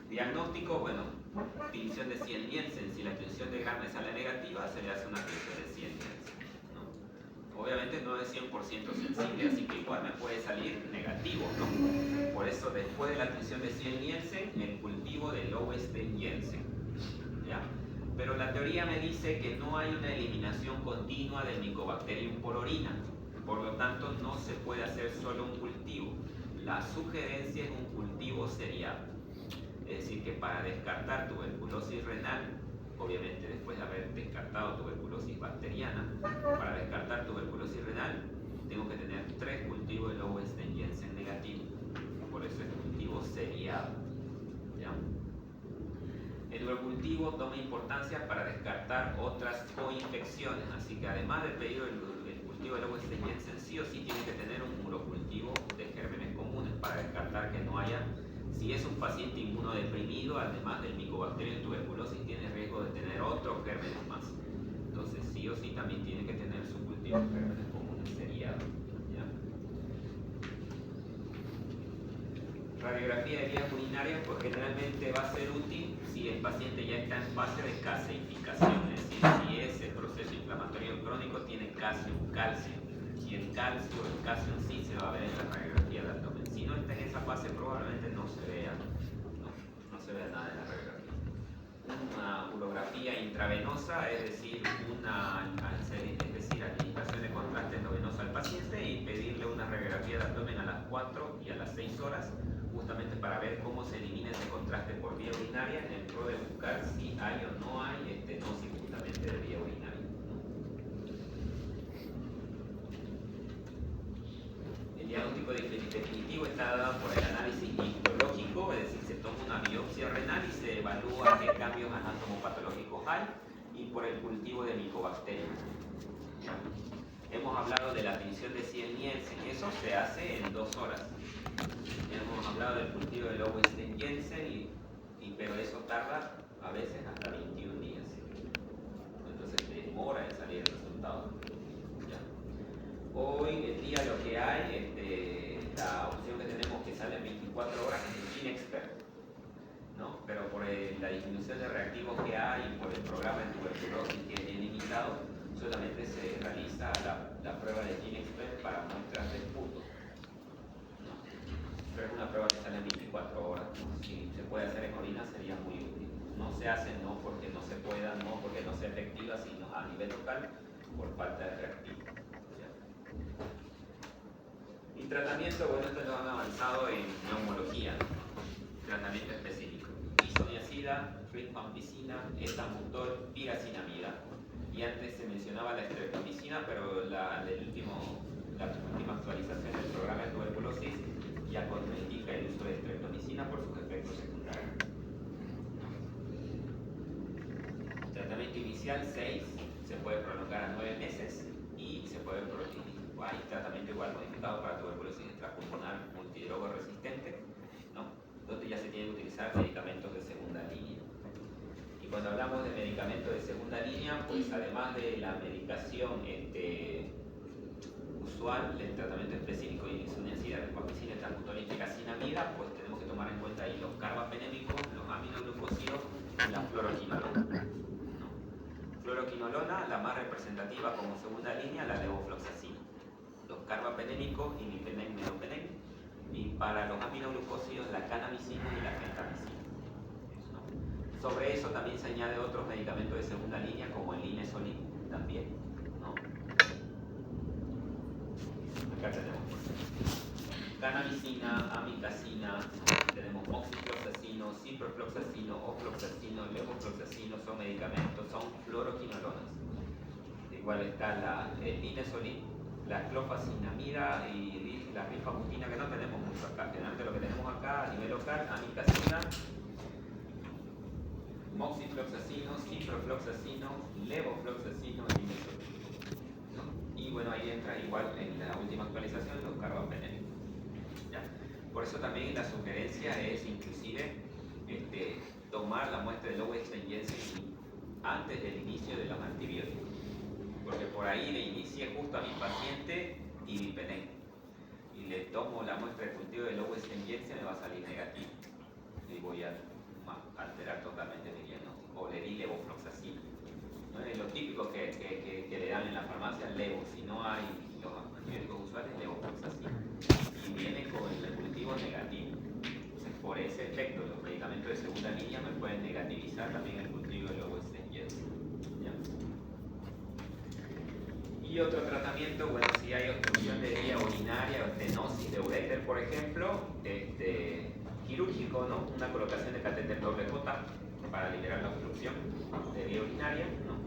S1: Diagnóstico, bueno, tinción de Ciel-Nielsen. Si la tinción de Gram sale negativa, se le hace una tinción de Ciel-Nielsen, ¿no? Obviamente no es 100% sensible, así que igual me puede salir negativo, ¿no? Por eso, después de la tinción de Ciel-Nielsen, el cultivo de Lowenstein-Jensen, ¿ya? Pero la teoría me dice que no hay una eliminación continua del Mycobacterium por orina, por lo tanto no se puede hacer solo un cultivo. La sugerencia es un cultivo seriado. Es decir, que para descartar tuberculosis renal, obviamente después de haber descartado tuberculosis bacteriana, para descartar tuberculosis renal, tengo que tener 3 cultivos de Lowenstein-Jensen negativos. Por eso es cultivo seriado. ¿Ya? El urocultivo toma importancia para descartar otras coinfecciones, así que además de pedir el cultivo de Lowenstein-Jensen, sí o sí tiene que tener un urocultivo de gérmenes comunes para descartar que no haya. Si es un paciente inmunodeprimido, además del Mycobacterium tuberculosis, tiene riesgo de tener otros gérmenes más. Entonces, sí o sí también tiene que tener su cultivo de gérmenes comunes seriado. ¿Ya? Radiografía de vías urinarias, pues generalmente va a ser útil si el paciente ya está en fase de caseificación, es decir, si ese proceso inflamatorio crónico tiene calcio. Si el calcio, el calcio en sí se va a ver en la radiografía de abdomen. Si no está en esa fase, probablemente no se vea nada en la radiografía. una urografía intravenosa, es decir, administración de contraste endovenoso al paciente y pedirle una radiografía de abdomen a las 4 y a las 6 horas, justamente para ver cómo se elimina ese contraste por vía urinaria en pro de buscar si hay o no hay estenosis justamente de vía urinaria. El diagnóstico definitivo está dado por el análisis histológico, es decir, se toma una biopsia renal y se evalúa qué cambios anatomopatológicos hay, y por el cultivo de micobacterias. Hemos hablado de la admisión de 100 Jensen, eso se hace en 2 horas. Hemos hablado del cultivo de Lowenstein-Jensen, pero eso tarda a veces hasta 21 días. Entonces demora en salir el resultado. Hoy en día lo que hay, la opción que tenemos que sale en 24 horas es el GeneXpert, ¿no? Pero por la disminución de reactivos que hay y por el programa de tuberculosis que es bien limitado, solamente se realiza la prueba de GeneXpert para muestras de sputo, ¿no? Pero es una prueba que sale en 24 horas, ¿no? Si se puede hacer en orina sería muy útil. No se hace no porque no se pueda, no porque no sea efectiva, sino a nivel local por falta de reactivos. Y tratamiento, bueno, esto lo han avanzado en neumología, tratamiento específico. Isoniazida, rifampicina, etambutol, piracinamida. Y antes se mencionaba la streptomicina, pero la última actualización del programa de tuberculosis ya contraindica el uso de streptomicina por sus efectos secundarios. Tratamiento inicial 6, se puede prolongar a 9 meses y se puede hay tratamiento igual modificado para tuberculosis extrapulmonar multidrogo resistente, ¿no? Donde ya se tienen que utilizar medicamentos de segunda línea. Y cuando hablamos de medicamentos de segunda línea, pues además de la medicación usual del tratamiento específico de isoniazida, rifampicina, etambutol y piracinamida, pues tenemos que tomar en cuenta ahí los carbapenémicos, los aminoglucósidos y la fluoroquinolona. Fluoroquinolona, la más representativa como segunda línea, la levofloxacina. Los carbapenémicos, imipenem, meropenem, y para los aminoglucósidos, la canamicina y la gentamicina. ¿No? Sobre eso también se añade otros medicamentos de segunda línea como el linezolid también, ¿no? Acá tenemos canamicina, amicacina, tenemos moxifloxacino, ciprofloxacino, ofloxacino, levofloxacino, son medicamentos, son fluoroquinolonas. Igual está el linezolid, la clofacinamida y la rifabutina, que no tenemos mucho acá. Generalmente lo que tenemos acá a nivel local, amicacina, moxifloxacino, ciprofloxacino, levofloxacino y linezolid, ¿no? Y bueno, ahí entra igual en la última actualización los carbapenémicos. Por eso también la sugerencia es inclusive tomar la muestra de Lowenstein-Jensen antes del inicio de los antibióticos, porque por ahí le inicié justo a mi paciente imipenem y le tomo la muestra de cultivo de Lowenstein-Jensen, me va a salir negativo y voy a alterar totalmente mi diagnóstico, o le di levofloxacina, ¿no? Es lo típico que le dan en la farmacia, levo, si no hay los antibióticos usuales, levofloxacina, y viene con el cultivo negativo. Entonces, por ese efecto, los medicamentos de segunda línea me pueden negativizar también el cultivo de Lowenstein-Jensen. Y otro tratamiento, bueno, si hay obstrucción de vía urinaria o estenosis de uréter, por ejemplo, quirúrgico, ¿no? Una colocación de catéter doble J para liberar la obstrucción de vía urinaria, ¿no?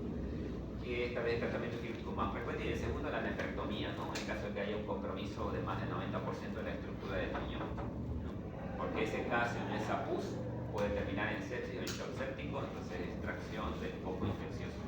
S1: Y esta vez el tratamiento quirúrgico más frecuente, y el segundo la nefrectomía, ¿no? En caso de que haya un compromiso de más del 90% de la estructura del riñón, ¿no? Porque ese caso en esa pus puede terminar en sepsis o en shock séptico, entonces extracción del foco infeccioso.